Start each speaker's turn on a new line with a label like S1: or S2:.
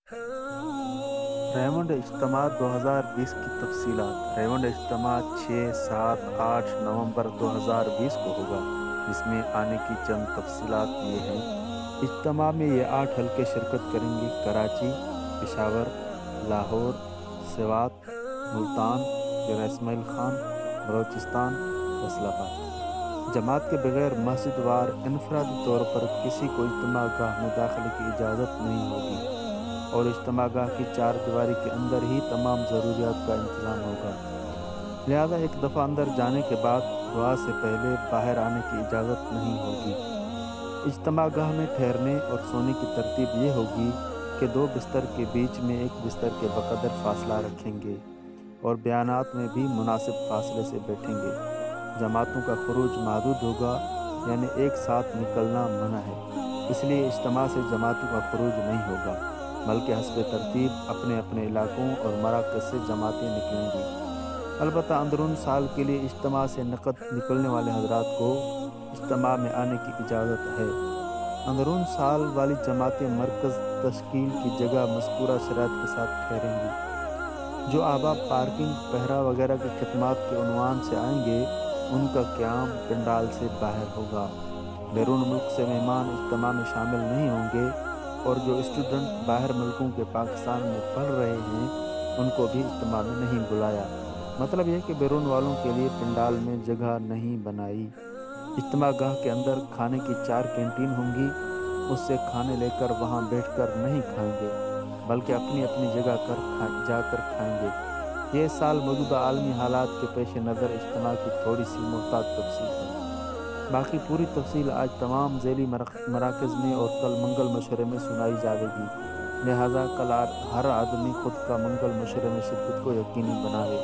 S1: ریونڈ اجتماع 2020 کی تفصیلات۔ ریونڈ اجتماع 6، 7، 8 نومبر 2020 کو ہوگا، جس میں آنے کی چند تفصیلات یہ ہیں۔ اجتماع میں یہ 8 حلقے شرکت کریں گے: کراچی، پشاور، لاہور، سوات، ملتان، ڈیرہ اسماعیل خان، بلوچستان، فیصل آباد۔ جماعت کے بغیر مسجد وار انفرادی طور پر کسی کو اجتماع گاہ میں داخلے کی اجازت نہیں ہوگی، اور اجتماع گاہ کی 4 دیواری کے اندر ہی تمام ضروریات کا انتظام ہوگا۔ لہذا ایک دفعہ اندر جانے کے بعد دعا سے پہلے باہر آنے کی اجازت نہیں ہوگی۔ اجتماع گاہ میں ٹھہرنے اور سونے کی ترتیب یہ ہوگی کہ 2 بستر کے بیچ میں ایک بستر کے بقدر فاصلہ رکھیں گے، اور بیانات میں بھی مناسب فاصلے سے بیٹھیں گے۔ جماعتوں کا خروج محدود ہوگا، یعنی ایک ساتھ نکلنا منع ہے، اس لیے اجتماع سے جماعتوں کا خروج نہیں ہوگا، بلکہ حسب ترتیب اپنے اپنے علاقوں اور مراکز سے جماعتیں نکلیں گی۔ البتہ اندرون سال کے لیے اجتماع سے نقد نکلنے والے حضرات کو اجتماع میں آنے کی اجازت ہے۔ اندرون سال والی جماعتیں مرکز تشکیل کی جگہ مذکورہ شرائط کے ساتھ ٹھہریں گی۔ جو احباب پارکنگ، پہرہ وغیرہ کی خدمات کے عنوان سے آئیں گے، ان کا قیام پنڈال سے باہر ہوگا۔ بیرون ملک سے مہمان اجتماع میں شامل نہیں ہوں گے، اور جو اسٹوڈنٹ باہر ملکوں کے پاکستان میں پڑھ رہے ہیں، ان کو بھی اجتماع میں نہیں بلایا۔ مطلب یہ کہ بیرون والوں کے لیے پنڈال میں جگہ نہیں بنائی۔ اجتماع گاہ کے اندر کھانے کی 4 کینٹین ہوں گی، اس سے کھانے لے کر وہاں بیٹھ کر نہیں کھائیں گے، بلکہ اپنی اپنی جگہ جا کر کھائیں گے۔ یہ سال موجودہ عالمی حالات کے پیش نظر اجتماع کی تھوڑی سی محتاط تفصیل ہے۔ باقی پوری تفصیل آج تمام ذیلی مراکز میں اور کل منگل مشورے میں سنائی جائے گی، لہٰذا کل ہر آدمی خود کا منگل مشورے میں شرکت کو یقینی بنائے۔